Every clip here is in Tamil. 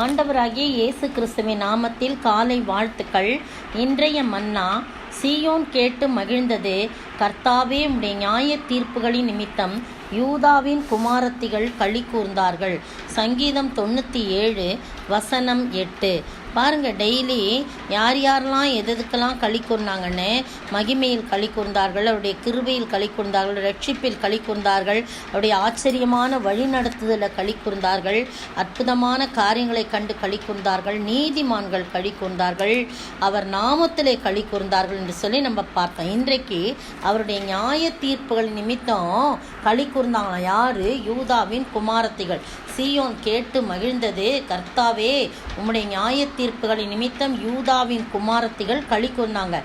ஆண்டவராகிய இயேசு கிறிஸ்துவின் நாமத்தில் காலை வாழ்த்துக்கள். இன்றைய மன்னா, சீயோன் கேட்டு மகிழ்ந்தது. கர்த்தாவே, உம்முடைய நியாய தீர்ப்புகளின் நிமித்தம் யூதாவின் குமாரத்திகள் களி கூர்ந்தார்கள். சங்கீதம் 97 வசனம் 8. பாருங்க, டெய்லி யார் யாரெல்லாம் எதுக்கெல்லாம் களி கூர்ந்தாங்கன்னு. மகிமையில் களி கூர்ந்தார்கள், அவருடைய கிருபையில் களி கூர்ந்தார்கள், ரட்சிப்பில் களி கூர்ந்தார்கள், அவருடைய ஆச்சரியமான வழிநடத்துதலில் களி கூர்ந்தார்கள், அற்புதமான காரியங்களை கண்டு களி கூர்ந்தார்கள், நீதிமான்கள் களி கூர்ந்தார்கள், அவர் நாமத்திலே களி கூர்ந்தார்கள் என்று சொல்லி நம்ம பார்த்தோம். இன்றைக்கு அவருடைய நியாய தீர்ப்புகள் நிமித்தம் களி கூர்ந்தாங்க. யாரு? யூதாவின் குமாரத்திகள். சீயோன் கேட்டு மகிழ்ந்தது. கர்த்தாவே, உம்முடைய நியாய தீர்ப்புகளின் நிமித்தம் யூதாவின் குமாரத்திகள் களி கூர்ந்தாங்க.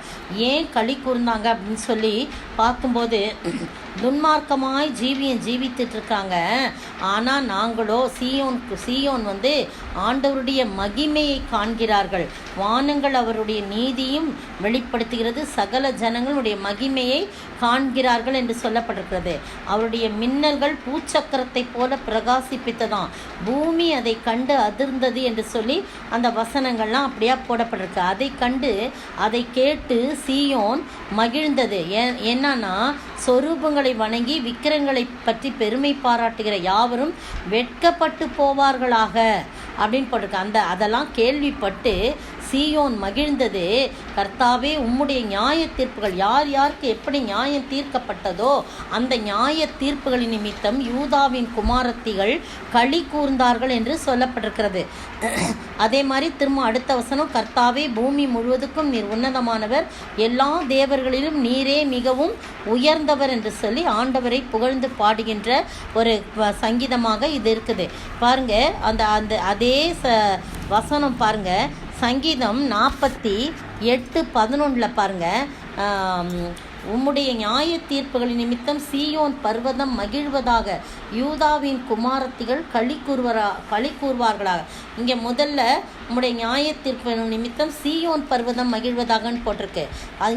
ஏன் களி கூர்ந்தாங்க அப்படின்னு சொல்லி பார்க்கும்போது, துன்மார்க்கமாய் ஜீவித்துட்டு இருக்காங்க. ஆனால் நாங்களோ சீயோன் ஆண்டவருடைய மகிமையை காண்கிறார்கள். வானங்கள் அவருடைய நீதியும் வெளிப்படுத்துகிறது, சகல ஜனங்களுடைய மகிமையை காண்கிறார்கள் என்று சொல்லப்பட்டிருக்கிறது. அவருடைய மின்னல்கள் பூச்சக்கரத்தை போல பிரகாசிப்பித்ததாம். பூமி அதை கண்டு அதிர்ந்தது என்று சொல்லி அந்த வசனங்கள்லாம் அப்படியே போடப்பட்டிருக்கு. அதை கண்டு அதை கேட்டு சீயோன் மகிழ்ந்தது. என்னன்னா, சொரூபங்களை வணங்கி விக்கிரங்களை பற்றி பெருமை பாராட்டுகிற யாவரும் வெட்கப்பட்டு போவார்களாக அப்படின்னு போட்டிருக்கு. அதெல்லாம் கேள்விப்பட்டு சீயோன் மகிழ்ந்தது. கர்த்தாவே, உம்முடைய நியாய தீர்ப்புகள், யார் யாருக்கு எப்படி நியாயம் தீர்க்கப்பட்டதோ அந்த நியாய தீர்ப்புகளின் நிமித்தம் யூதாவின் குமாரத்திகள் களி கூர்ந்தார்கள் என்று சொல்லப்பட்டிருக்கிறது. அதே மாதிரி திரும்ப அடுத்த வசனம், கர்த்தாவே, பூமி முழுவதுக்கும் நீர் உன்னதமானவர், எல்லா தேவர்களிலும் நீரே மிகவும் உயர்ந்தவர் என்று சொல்லி ஆண்டவரை புகழ்ந்து பாடுகின்ற ஒரு சங்கீதமாக இது இருக்குது. பாருங்க, அதே வசனம் பாருங்க, சங்கீதம் 48:11 பாருங்க, உம்முடைய நியாய தீர்ப்புகளின் நிமித்தம் சீயோன் பர்வதம் மகிழ்வதாக, யூதாவின் குமாரத்திகள் களி கூர்வார்களாக. இங்கே முதல்ல உம்முடைய நியாய தீர்ப்பு நிமித்தம் சீயோன் பர்வதம் மகிழ்வதாகன்னு போட்டிருக்கு.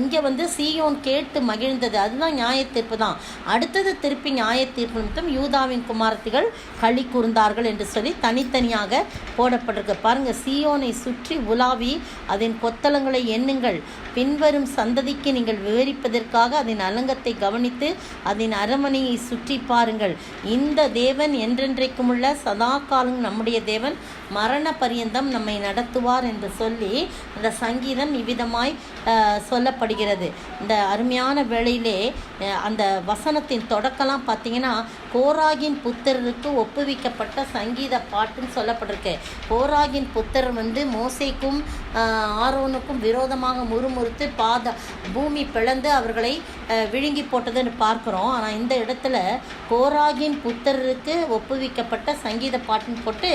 இங்கே சீயோன் கேட்டு மகிழ்ந்தது, அதுதான் நியாய தீர்ப்பு தான். அடுத்தது திருப்பி நியாய தீர்ப்பு நிமித்தம் யூதாவின் குமாரத்திகள் களி கூர்ந்தார்கள் என்று சொல்லி தனித்தனியாக போடப்பட்டிருக்கு. பாருங்க, சீயோனை சுற்றி உலாவி அதன் கொத்தளங்களை எண்ணுங்கள், பின்வரும் சந்ததிக்கு நீங்கள் விவரிப்பதற்காக அதன் அலங்கத்தை கவனித்து அதன் அரமனையை சுற்றி பாருங்கள். இந்த தேவன் என்றென்றைக்கும் உள்ள சதா காலம் நம்முடைய தேவன், மரண பரியந்தம் நம்மை நடத்துவார் என்று சொல்லி இந்த சங்கீதம் இவ்விதமாய் சொல்லப்படுகிறது. இந்த அருமையான வேளையிலே அந்த வசனத்தின் தொடக்கலாம் பார்த்தீங்கன்னா, கோராகின் புத்தருக்கு ஒப்புவிக்கப்பட்ட சங்கீத பாட்டுன்னு சொல்லப்பட்டிருக்கு. கோராகின் புத்தர் மோசேக்கும் ஆரோனுக்கும் விரோதமாக முறுமுறுத்து பூமி பிளந்து அவர்களை விழுங்கி போட்டதுன்னு பார்க்குறோம். ஆனால் இந்த இடத்துல கோராகின் புத்தருக்கு ஒப்புவிக்கப்பட்ட சங்கீத பாட்டுன்னு போட்டு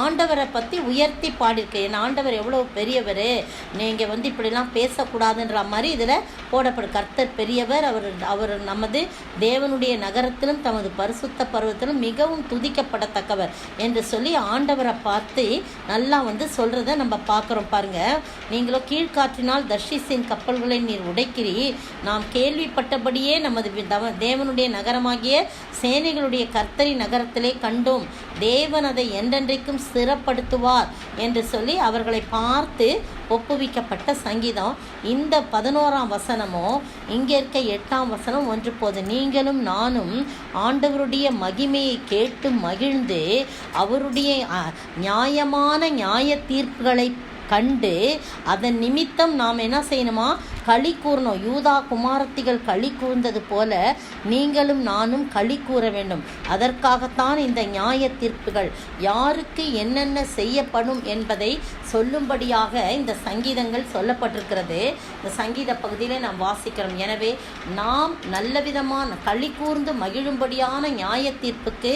ஆண்டவரை பற்றி உயர்த்தி பாடியிருக்கு. என் ஆண்டவர் எவ்வளோ பெரியவர், நீங்கள் இப்படிலாம் பேசக்கூடாதுன்ற மாதிரி இதில் போடப்படும். கர்த்தர் பெரியவர், அவர் நமது தேவனுடைய நகரத்திலும் தமது பரிசுத்த பருவத்திலும் மிகவும் துதிக்கப்படத்தக்கவர் என்று சொல்லி ஆண்டவரை பார்த்து நல்லா சொல்கிறத நம்ம பார்க்குறோம். பாருங்க, நீங்களோ கீழ்காற்றினால் தர்ஷிஸின் கப்பல்களை நீர் உடைக்கிறீர், நாம் கேள்விப்பட்டபடியே நமது தேவனுடைய நகரமாகிய சேனைகளுடைய கர்த்தரின் நகரத்திலே கண்டோம், தேவன் அதை என்றென்றைக்கும் ஸ்திரப்படுத்துவார் என்று சொல்லி அவர்களை பார்த்து ஒப்புவிக்கப்பட்ட சங்கீதம். இந்த 11ஆம் வசனமோ இங்கே இருக்க 8ஆம் வசனம் ஒன்று போது, நீங்களும் நானும் ஆண்டவருடைய மகிமையை கேட்டு மகிழ்ந்து அவருடைய நியாயமான நியாய தீர்ப்புகளை கண்டு அதன் நிமித்தம் நாம் என்ன செய்யணுமா? களி கூறணும். யூதா குமாரத்திகள் களி கூர்ந்தது போல நீங்களும் நானும் களி கூற வேண்டும். அதற்காகத்தான் இந்த நியாய தீர்ப்புகள் யாருக்கு என்னென்ன செய்யப்படும் என்பதை சொல்லும்படியாக இந்த சங்கீதங்கள் சொல்லப்பட்டிருக்கிறது. இந்த சங்கீத பகுதியிலே நாம் வாசிக்கிறோம். எனவே நாம் நல்ல விதமான களி கூர்ந்து மகிழும்படியான நியாய தீர்ப்புக்கு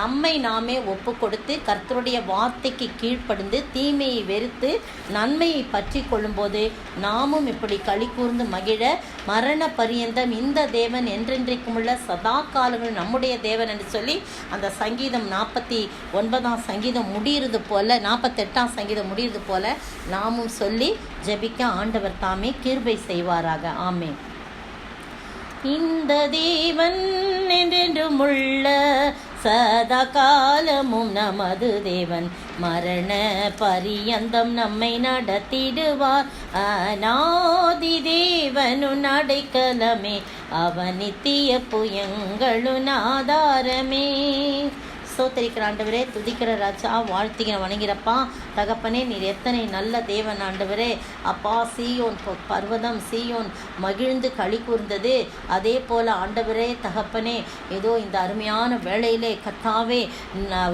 நம்மை நாமே ஒப்பு கொடுத்து கர்த்தருடைய வார்த்தைக்கு கீழ்ப்படிந்து தீமையை வெறுத்து நன்மையை பற்றி கொள்ளும்போது நாமும் இப்படி களி கூர்ந்து மகிழ, மரண பரியந்தம் இந்த தேவன் என்றென்றைக்கும் உள்ள சதா காலங்கள் நம்முடைய தேவன் என்று சொல்லி அந்த சங்கீதம் 49ஆம் சங்கீதம் முடிகிறது போல, 48ஆம் சங்கீதம் முடிகிறது போல நாமும் சொல்லி ஜெபிக்க ஆண்டவர் தாமே கிருபை செய்வாராக. ஆமென். இந்த தேவன் என்றென்றும் உள்ள சதா காலமும் நமது தேவன் மரண பரியந்தம் நம்மை நடத்திடுவார். அநாதி தேவனுன் அடைக்கலமே, அவன் நித்திய புயங்களுன் ஆதாரமே. ஸ்தோத்திரிக்கிற ஆண்டவரே, துதிக்கிற ராஜா, வாழ்த்திக்கிற வணங்கிறப்பா தகப்பனே, நீர் எத்தனை நல்ல தேவன் ஆண்டவரே. அப்பா, சீயோன் பர்வதம், சீயோன் மகிழ்ந்து களி கூர்ந்தது. அதே போல் ஆண்டவரே தகப்பனே, ஏதோ இந்த அருமையான வேளையிலே கர்த்தாவே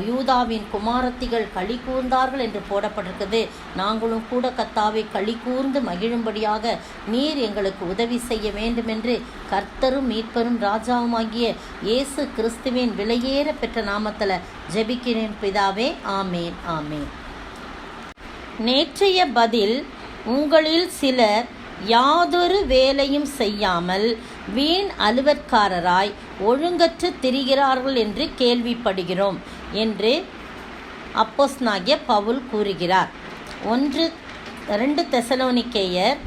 யூதாவின் குமாரத்திகள் களி கூர்ந்தார்கள் என்று போடப்பட்டிருக்குது. நாங்களும் கூட கர்த்தாவை களி கூர்ந்து மகிழும்படியாக நீர் எங்களுக்கு உதவி செய்ய வேண்டும் என்று கர்த்தரும் மீட்பரும் ராஜாவுமாகிய இயேசு கிறிஸ்துவின் விலையேற பெற்ற நாமத்தில் ஜெபிக்கிறேன் பிதாவே. ஆமேன், ஆமேன். நேற்றைய பதில், உங்களில் சிலர் யாதொரு வேலையும் செய்யாமல் வீண் அலுவற்காரராய் ஒழுங்கற்று திரிகிறார்கள் என்று கேள்விப்படுகிறோம் என்று அப்போஸ்தலனாகிய பவுல் கூறுகிறார். 2 தெசலோனிக்கேயர்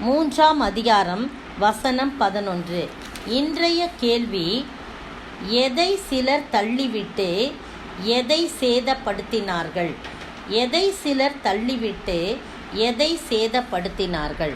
3ஆம் அதிகாரம் வசனம் 11. இன்றைய கேள்வி, எதை சிலர் தள்ளிவிட்டு எதை சேதப்படுத்தினார்கள்? எதை சிலர் தள்ளிவிட்டு எதை சேதப்படுத்தினார்கள்?